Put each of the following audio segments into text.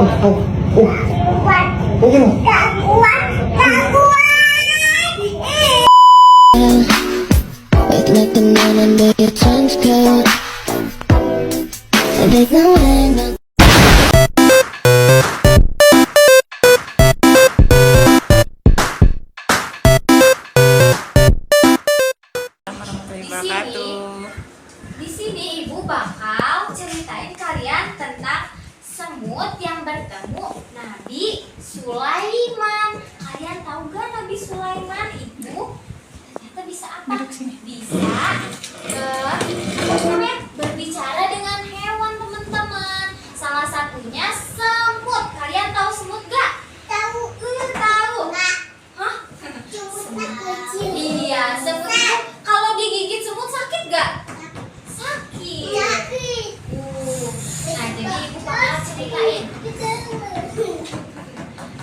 With nothing on under your trench coat, and there's no end. Di sini Ibu bakal ceritain kalian tentang semut yang bertemu Nabi Sulaiman. Kalian tahu gak Nabi Sulaiman itu ternyata bisa apa? Bisa berbicara dengan hewan, teman-teman. Salah satunya semut. Kalian tahu semut gak? Tahu. Tahu. Hah? Iya, semut itu kalau digigit semut sakit gak? Sakit. Nah, jadi Ibu bakal ceritain.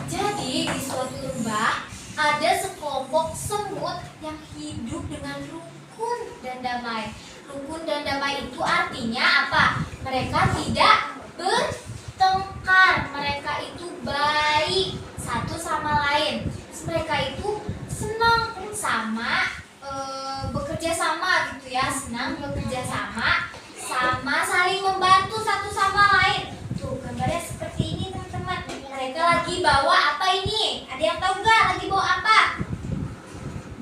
Jadi di suatu lembah ada sekelompok semut yang hidup dengan rukun dan damai. Rukun dan damai itu artinya apa? Mereka tidak bertengkar. Mereka itu baik satu sama lain. Mereka itu senang bekerja sama gitu ya, senang bekerja sama saling membantu satu sama lain. Tuh gambarnya seperti ini teman-teman. Mereka lagi bawa apa ini? Ada yang tahu nggak lagi bawa apa?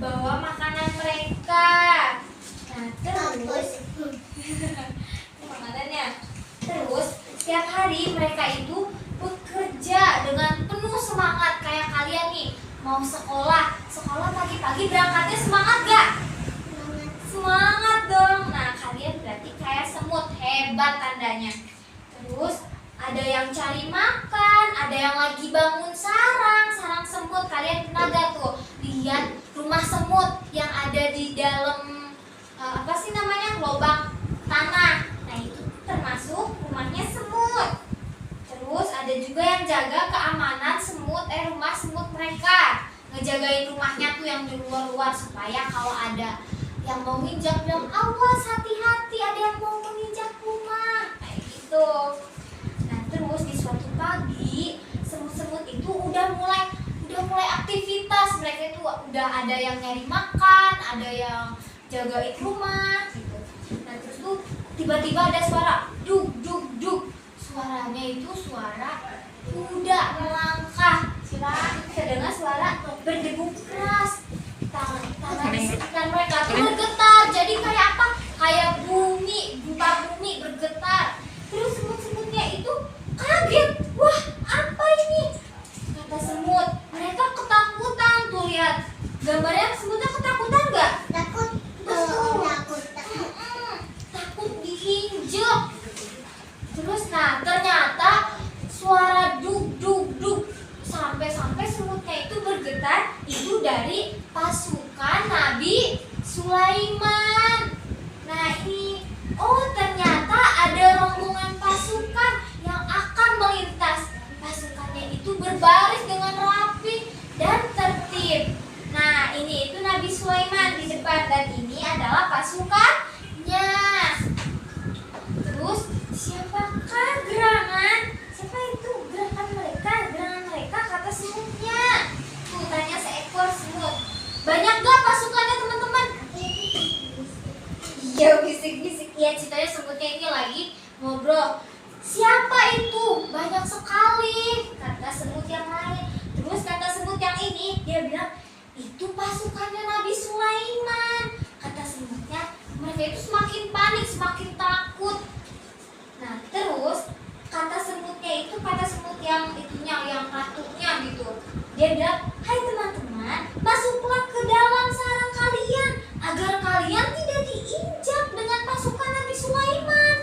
Bawa makanan mereka. Nah terus makanannya. Terus setiap hari mereka itu bekerja dengan penuh semangat kayak kalian nih. Mau sekolah pagi-pagi berangkatnya semangat gak? Semangat dong. Nah kalian berarti kayak semut, hebat tandanya. Terus ada yang cari makan, ada yang lagi bangun sarang semut. Kalian pernah gak tuh lihat rumah semut yang ada di dalam lubang tanah? Nah itu termasuk rumahnya semut. Terus ada juga yang jaga keamanan rumah semut mereka, ngejagain rumahnya tuh yang di luar supaya kalau ada yang mau nginjak bilang awas, hati-hati ada yang mau menginjak rumah, kayak gitu. Nah terus di suatu pagi semut-semut itu udah mulai aktivitas. Mereka itu udah ada yang nyari makan, ada yang jagain rumah gitu. Nah terus tuh tiba-tiba ada suara duk duk duk. Suaranya itu suara kuda melangkah. Terdengar suara berdebu keras. Tanah di sekitar mereka tuh bergetar. Jadi kayak apa? Kayak gempa bumi bergetar. Terus semut-semutnya itu kaget. Wah, apa ini? Kata semut. Mereka ketakutan. Tuh lihat gambarnya, semutnya ketakutan nggak? Takut. Takut diinjek. Terus nah ternyata suara duk duk duk sampai semutnya itu bergetar itu dari pasukan Nabi Sulaiman. Nah ini, ternyata ada rombongan pasukan yang akan melintas. Pasukannya itu berbaris dengan rapi dan tertib. Nah ini itu Nabi Sulaiman di depan dan ini adalah pasukannya. Terus siapakah gerangan? Siapa itu gerangan mereka? Gerangan mereka kata semutnya. Tuh tanya seekor semut. Banyak gak pasukannya teman-teman? Iya bisik-bisik. Ya ceritanya semutnya ini lagi ngobrol. Siapa itu? Banyak sekali, kata semut yang lain. Terus kata semut yang ini, dia bilang itu pasukannya Nabi Sulaiman. Kata semutnya, mereka itu semakin panik, semakin takut. Nah terus kata semut yang katuknya gitu, dia bilang, hai teman-teman, masuklah ke dalam sarang kalian agar kalian tidak diinjak dengan pasukan Nabi Sulaiman.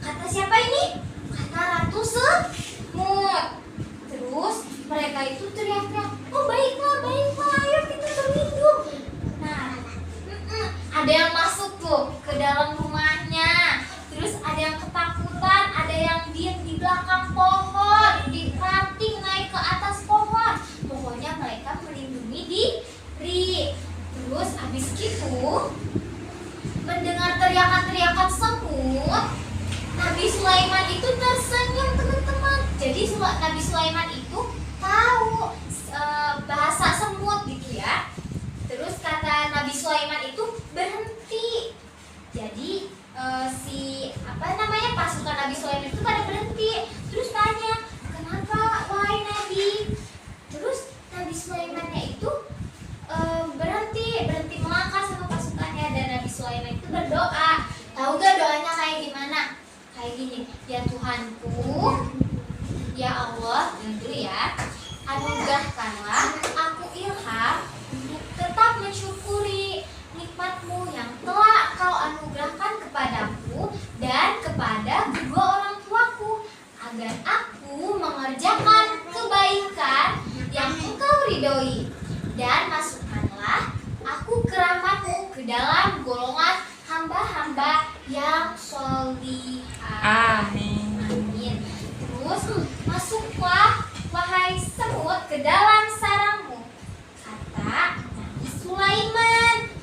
Kata siapa ini? Kata Ratu Semut. Terus mereka itu teriak-teriak, oh baiklah, ayo kita berlindung. Nah ada yang masuk tuh ke dalam rumahnya. Terus ada yang ketakutan, ada yang diam di belakang pohon, di ranting naik ke atas pohon. Pokoknya mereka melindungi diri. Nabi Sulaiman itu tahu bahasa semut gitu ya. Terus kata Nabi Sulaiman itu berhenti. Jadi pasukan Nabi Sulaiman itu pada berhenti. Terus tanya, kenapa wahai Nabi? Terus Nabi Sulaimannya itu berhenti melangkah sama pasukannya, dan Nabi Sulaiman itu berdoa. Tahu gak doanya kayak gimana? Kayak gini, ya Tuhanku, ya Allah, dulu ya, anugerahkanlah aku ilham untuk tetap mensyukuri nikmat-Mu yang telah Kau anugerahkan kepadaku dan kepada kedua orang tuaku, agar aku mengerjakan kebaikan yang Engkau ridhoi, dan masukkanlah aku ke rahmat-Mu ke dalam golongan hamba-hamba yang sholihah. Amin. Amin. Terus masuklah wahai semut ke dalam sarangmu, kata Nabi Sulaiman.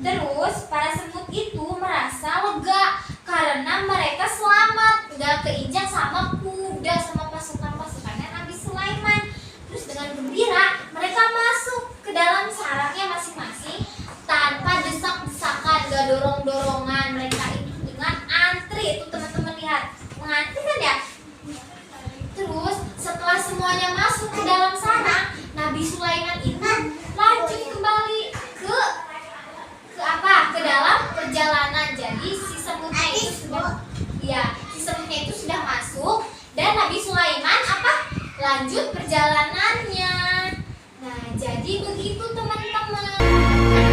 Terus para semut itu merasa lega karena mereka selamat, nggak keinjak sama kuda sama pasukannya Nabi Sulaiman. Terus dengan gembira mereka masuk ke dalam sarangnya masing-masing tanpa desak-desakan, gak dorong-dorongan. Mereka itu dengan antri. Itu teman-teman lihat, mengantri kan ya. Terus setelah semuanya masuk ke dalam sarang, Nabi Sulaiman itu lanjut kembali ke dalam perjalanan. Jadi si semutnya itu sudah masuk, dan Nabi Sulaiman lanjut perjalanannya. Nah, jadi begitu teman-teman.